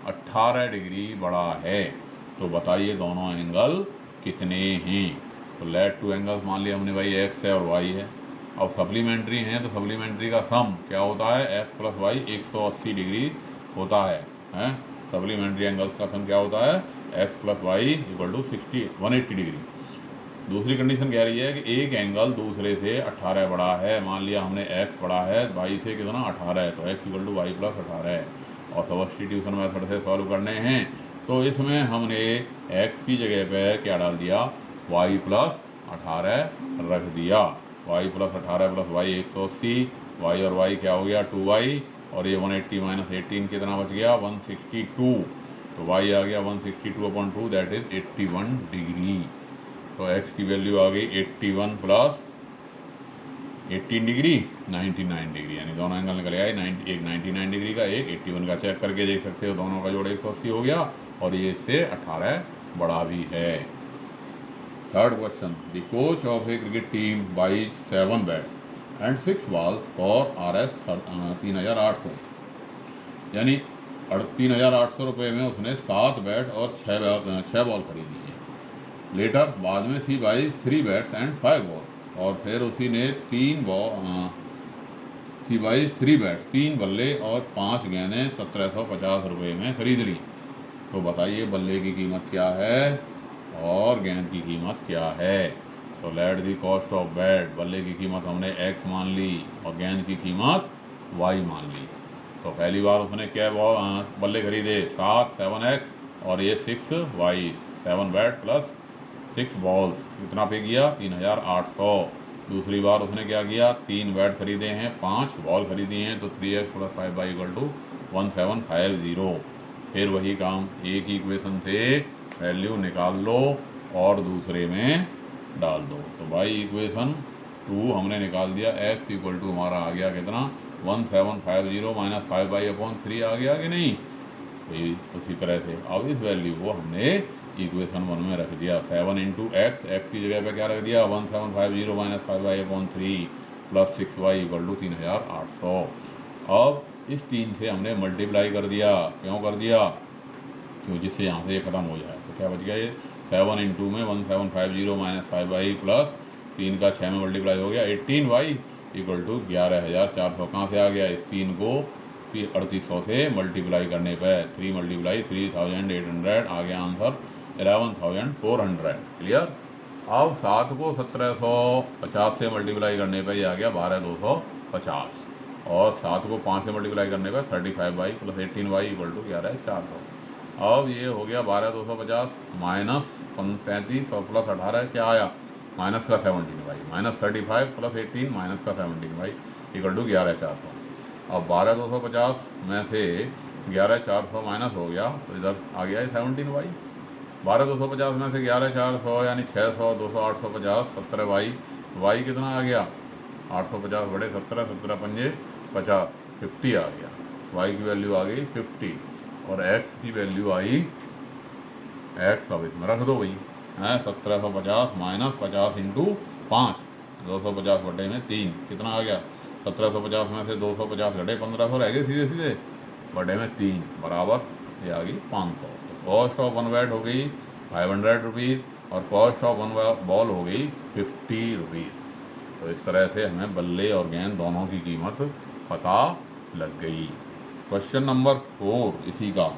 18 डिग्री बड़ा है। तो बताइए दोनों एंगल कितने हैं। तो लेट टू एंगल्स मान लिया हमने भाई एक्स है और वाई है। अब सप्लीमेंट्री हैं तो सप्लीमेंट्री का सम क्या होता है, एक्स प्लस वाई 180 डिग्री होता है। सप्लीमेंट्री एंगल्स का सम क्या होता है, x plus y equal to 180 degree. दूसरी कंडीशन कह रही है कि एक एंगल दूसरे से 18 बड़ा है। मान लिया हमने x बड़ा है वाई से कितना 18 है, तो x equal to y plus 18 है। और सब्स्टिट्यूशन मेथड से सॉल्व करने हैं, तो इसमें हमने x की जगह पे क्या डाल दिया, y प्लस 18 रख दिया। y plus 18 plus y 180, y और y क्या हो गया 2y, और ये 180 माइनस 18 कितना बच गया 162। तो y आ गया 162/2 दैट इज 81 डिग्री। तो x की वैल्यू आ गई 81 प्लस 18 डिग्री 99 डिग्री, यानी दोनों एंगल निकल आए। एक 99 डिग्री का, एक 81 का। चेक करके देख सकते हो, दोनों का जोड़ 180 हो गया और ये इससे 18 बड़ा भी है। Third question, the coach of A cricket team by 7 bats and 6 ball for RS 3800, यानी 3800 रुपये में उसने 7 बैट और 6 बॉल खरीदी है। लेटर बाद में सी बाई 3 बैट्स एंड 5 बॉल, और फिर उसी ने 3 बैट्स 3 बल्ले और 5 गेंदें 1750 रुपये में खरीद ली। तो बताइए बल्ले की कीमत क्या है और गेंद की कीमत क्या है। तो let the cost of bat, बल्ले की कीमत हमने x मान ली और गेंद की कीमत y मान ली। तो पहली बार उसने क्या बल्ले खरीदे 7x और ये 6y, 7 बैट प्लस 6 बॉल्स, कितना पे किया 3800। दूसरी बार उसने क्या किया, 3 बैट खरीदे हैं, 5 बॉल खरीदी हैं, तो 3x plus 5y equal to 1750। फिर वही काम, एक ही इक्वेशन से वैल्यू निकाल लो और दूसरे में डाल दो। तो बाई इक्वेशन 2 हमने निकाल दिया, x इक्वल टू हमारा आ गया कितना 1750 माइनस 5y/3 आ गया कि नहीं। तो उसी तरह से अब इस वैल्यू को हमने इक्वेशन 1 में रख दिया। 7 इंटू एक्स, एक्स की जगह पे क्या रख दिया 1750 minus 5y/3 plus 6y equal to 3800। अब इस 3 से हमने मल्टीप्लाई कर दिया। क्यों कर दिया, क्यों जिससे यहाँ से ये ख़त्म हो जाए। तो क्या बच गया, ये 7 इंटू में 1750 माइनस 5y प्लस 3 का 6 में मल्टीप्लाई हो गया 18y इक्वल टू 11400। कहाँ से आ गया, इस 3 को 3800 से मल्टीप्लाई करने पर 3 मल्टीप्लाई 3800 आ गया आंसर 11400। क्लियर। अब 7 को 1750 से मल्टीप्लाई करने पर ये आ गया 12250, और 7 को 5 से मल्टीप्लाई करने पर 35y plus 18y equal to 11400। अब ये हो गया 12250 माइनस 35 और प्लस 18 क्या आया, माइनस का 17y, माइनस 35 प्लस 18 माइनस का 17y इक्वल टू 11400। अब 12250 में से 11400 माइनस हो गया तो इधर आ गया 17y। 12250 में से 11400 यानी 600, 200, 850, 17y, y कितना आ गया 850 बड़े 17, 17 पंजे 50, 50 आ गया। y की वैल्यू आ गई 50 और x की वैल्यू आई, x अब इसमें रख दो भाई, है 1750 माइनस 50 इंटू 5, 250 बटे में 3 कितना आ गया 1750 में से 250 घटे 1500 रह गए सीधे सीधे, बटे में 3 बराबर ये आ गई 500। कॉस्ट ऑफ 1 बैट हो गई 500 रुपीज़ और कॉस्ट ऑफ 1 बॉल हो गई 50 रुपीज़। तो इस तरह से हमें बल्ले और गेंद दोनों की कीमत पता लग गई। क्वेश्चन नंबर 4 इसी का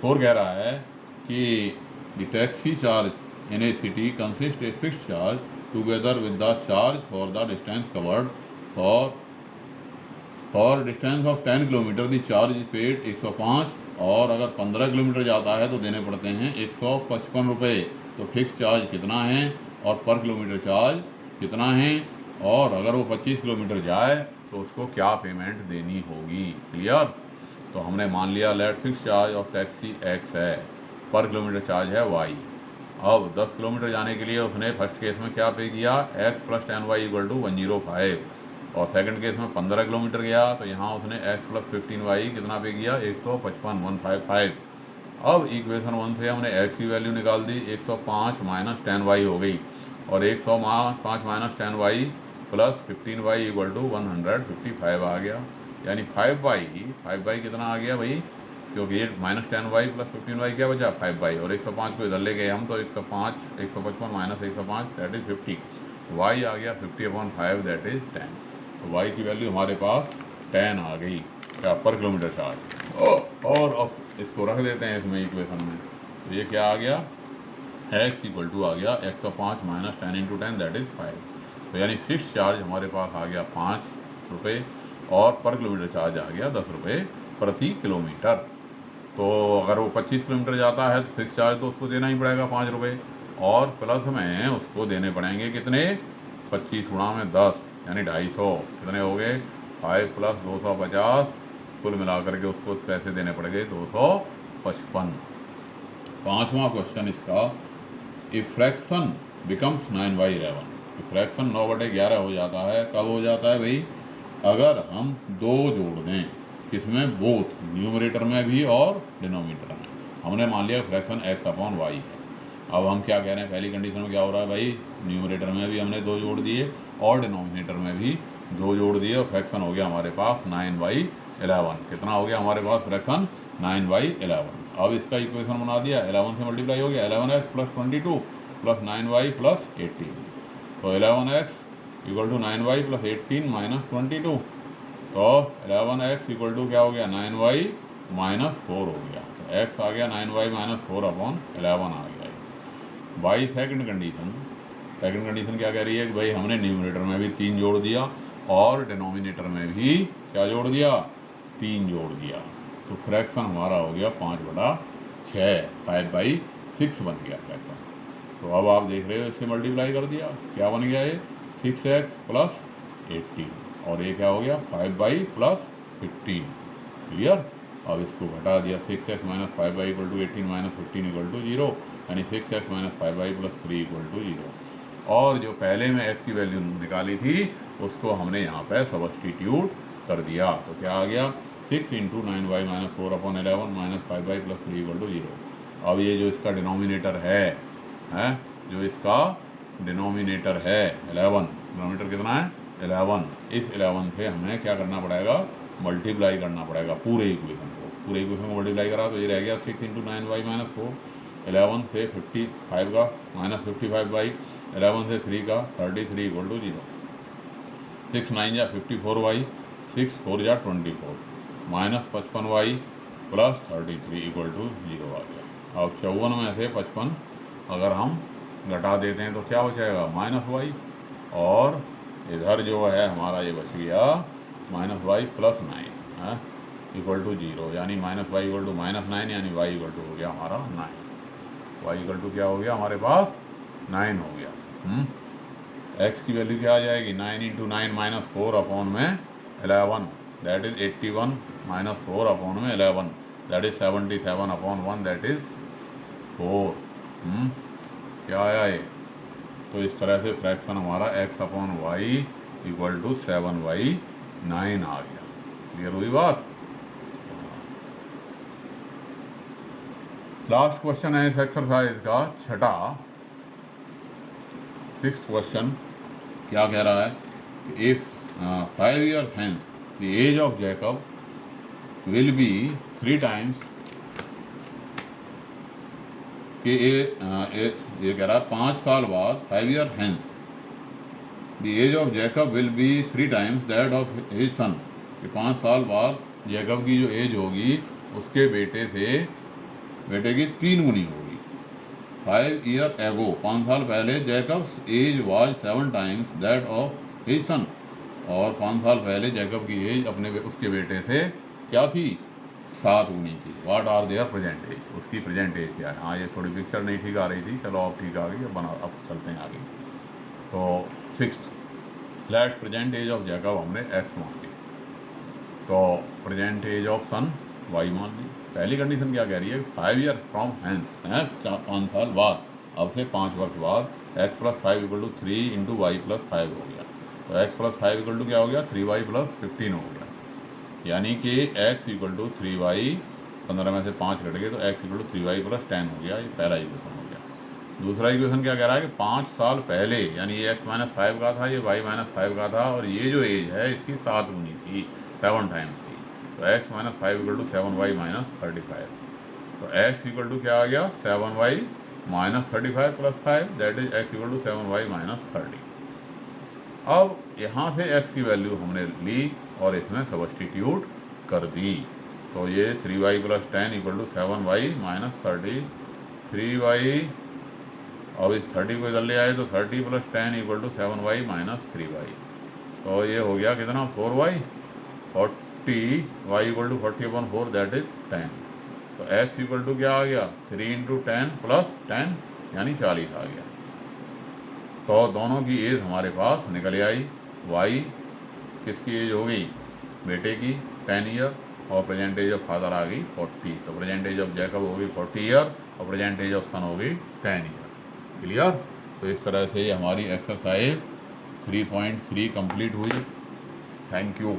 4 कह रहा है कि the taxi charge in A city consist a fixed charge together with the charge for the distance covered for distance of 10 kilometre the charge is paid 105, और अगर 15 किलोमीटर जाता है तो देने पड़ते हैं 155 रुपये। तो फिक्स चार्ज कितना है और पर किलोमीटर चार्ज कितना है, और अगर वो 25 किलोमीटर जाए तो उसको क्या पेमेंट देनी होगी। क्लियर। तो हमने मान लिया let fix charge of taxi x है, पर किलोमीटर चार्ज है y। अब 10 किलोमीटर जाने के लिए उसने फर्स्ट केस में क्या पे किया, x plus 10y equal to 105, और सेकंड केस में 15 किलोमीटर गया, तो यहाँ उसने x प्लस 15y कितना पे किया, 155, 155। अब इक्वेशन 1 से हमने x की वैल्यू निकाल दी, 105 माइनस 10y हो गई, और 105 minus 10y plus 15y equal to 155 आ गया। यानी 5y कितना आ गया भाई, क्योंकि ये माइनस 10y प्लस 15y क्या बचा, 5y, और 105 को इधर ले गए हम, तो 155 माइनस 105 दैट इज 50, y आ गया 50/5 दैट इज 10। तो y की वैल्यू हमारे पास 10 आ गई, क्या, पर किलोमीटर चार्ज। और अब इसको रख देते हैं इसमें इक्वेशन में, तो ये क्या आ गया, x इक्वल टू आ गया 105 माइनस 10 इंटू 10 दैट इज 5। तो यानी फिक्स चार्ज हमारे पास आ गया 5 रुपये, और पर किलोमीटर चार्ज आ गया 10 रुपये प्रति किलोमीटर। तो अगर वो 25 किलोमीटर जाता है तो फिक्स चार्ज तो उसको देना ही पड़ेगा 5 रुपये, और प्लस में उसको देने पड़ेंगे कितने, 25 गुणा में 10 यानी 250, कितने हो गए, 5 प्लस 250, कुल मिलाकर के उसको पैसे देने पड़ेंगे 255। पाँचवा क्वेश्चन इसका, इफ फ्रैक्शन बिकम्स 9/11, फ्रैक्शन 9/11 हो जाता है, कब हो जाता है भाई, अगर हम 2 जोड़ दें, किसमें, बोथ, न्यूमरेटर में भी और डिनोमिनेटर में। हमने मान लिया फ्रैक्शन x/y है। अब हम क्या कह रहे हैं, पहली कंडीशन में क्या हो रहा है भाई, न्यूमरेटर में भी हमने 2 जोड़ दिए और डिनोमिनेटर में भी 2 जोड़ दिए, और फ्रैक्शन हो गया हमारे पास 9/11। कितना हो गया हमारे पास फ्रैक्शन, 9/11। अब इसका इक्वेशन बना दिया, 11 से मल्टीप्लाई हो गया, 11x plus 22 plus 9y plus 18। तो 11x equal to 9y plus 18 minus 22, तो 11x इक्वल टू क्या हो गया, 9y माइनस 4 हो गया, तो x आ गया 9y माइनस 4/11 आ गया। बाई सेकंड कंडीशन क्या कह रही है कि भाई हमने न्यूमरेटर में भी 3 जोड़ दिया और डिनोमिनेटर में भी क्या जोड़ दिया, 3 जोड़ दिया, तो फ्रैक्शन हमारा हो गया 5/6, 5/6 बन गया फ्रैक्शन। तो अब आप देख रहे हो, इससे मल्टीप्लाई कर दिया, क्या बन गया ये, 6x प्लस 18, और ये क्या हो गया, 5y प्लस 15, क्लियर। अब इसको घटा दिया, 6x minus 5y equal to 18 minus 15 equal to 0, यानी 6x minus 5y plus 3 equal to 0। और जो पहले में x की वैल्यू निकाली थी उसको हमने यहाँ पे सब्स्टिट्यूट कर दिया, तो क्या आ गया, 6 into 9y minus 4/11 minus 5y plus 3 equal to 0। अब ये जो इसका डिनोमिनेटर है जो इसका डिनोमिनेटर है 11, डिनोमिनेटर कितना है 11, इस 11 से हमें क्या करना पड़ेगा, मल्टीप्लाई करना पड़ेगा पूरे इक्वेशन को मल्टीप्लाई करा, तो ये रह गया 6 इंटू 9y माइनस 4, 11 से 55 का माइनस 55y, 11 से 3 का 33 इक्वल टू 0, 6 9 जा 54y, 6 4 जा 24, minus 55y plus 33 equal to 0 आ गया। अब 54 में से 55 अगर हम घटा देते हैं तो क्या बचेगा, -y, और इधर जो है हमारा ये बच गया -y प्लस 9 इक्वल टू 0, यानी -y इक्वल टू -9, यानी y इक्वल टू हो गया हमारा 9, y इक्वल टू क्या हो गया हमारे पास 9 हो गया। x की वैल्यू क्या आ जाएगी, 9 into 9 minus 4/11 that is 81 minus 4/11 that is 77/1 that is 4। क्या आया ये, तो इस तरह से फ्रैक्शन हमारा x/y इक्वल टू 7/9 आ गया। क्लियर हुई बात। लास्ट क्वेश्चन है इस एक्सरसाइज का, छठा 6th क्वेश्चन। क्या कह रहा है, if 5 years hence the age of Jacob will be 3 times, कि ये कह रहा है 5 साल बाद, 5 years hence the age of Jacob will be 3 times that of his son, कि 5 साल बाद जैकब की जो एज होगी उसके बेटे की 3 गुनी होगी। 5 years ago, 5 साल पहले Jacob's age was 7 times that of his son, और 5 साल पहले जैकब की एज उसके बेटे से क्या थी, 7 गुनी की। What are their present age, उसकी प्रेजेंट एज क्या है। हाँ, ये थोड़ी पिक्चर नहीं ठीक आ रही थी, चलो अब ठीक आ गई, अब चलते हैं आगे। तो 6th, let present age of Jacob हमने x मान ली, तो present age of son y मान ली। पहली कंडीशन क्या कह रही है, 5 years फ्रॉम हैंस, 5 साल बाद, अब से 5 वर्ष बाद x plus 5 equal to 3 into y plus 5 हो गया। तो x प्लस 5 इक्वल टू क्या हो गया 3y प्लस 15 हो गया, यानी कि x इक्वल टू 3y, 15 में से 5 कट गए तो x equal to 3y plus 10 हो गया। ये पहला इक्वेशन हो गया। दूसरा इक्वेशन क्या कह रहा है कि 5 साल पहले, यानी ये x माइनस 5 का था, ये y माइनस 5 का था, और ये जो एज है इसकी 7 गुनी थी, 7 टाइम्स थी। तो x minus 5 equal to 7y minus 35। तो x इक्वल टू क्या आ गया 7y minus 35 plus 5, that is x equal to 7y minus 30। अब यहाँ से x की वैल्यू हमने ली और इसमें सब्स्टिट्यूट कर दी, तो ये 3y plus 10 equal to 7y minus 30। 3y, अब इस 30 को इधर ले आए तो 30 plus 10 equal to 7y minus 3y। तो ये हो गया कितना 4y, 40y equal to 40/4, that is 10। तो x इक्वल टू क्या आ गया 3 इंटू 10 प्लस 10 यानी 40 आ गया। तो दोनों की एज हमारे पास निकल आई। y किसकी एज हो गई, बेटे की 10 ईयर, और प्रेजेंट एज ऑफ फादर आ गई 40। तो प्रेजेंट एज ऑफ जैकब हो गई 40 ईयर और प्रेजेंट एज ऑफ सन हो गई 10 ईयर। क्लियर। तो इस तरह से हमारी एक्सरसाइज 3.3 कंप्लीट हुई। Thank you.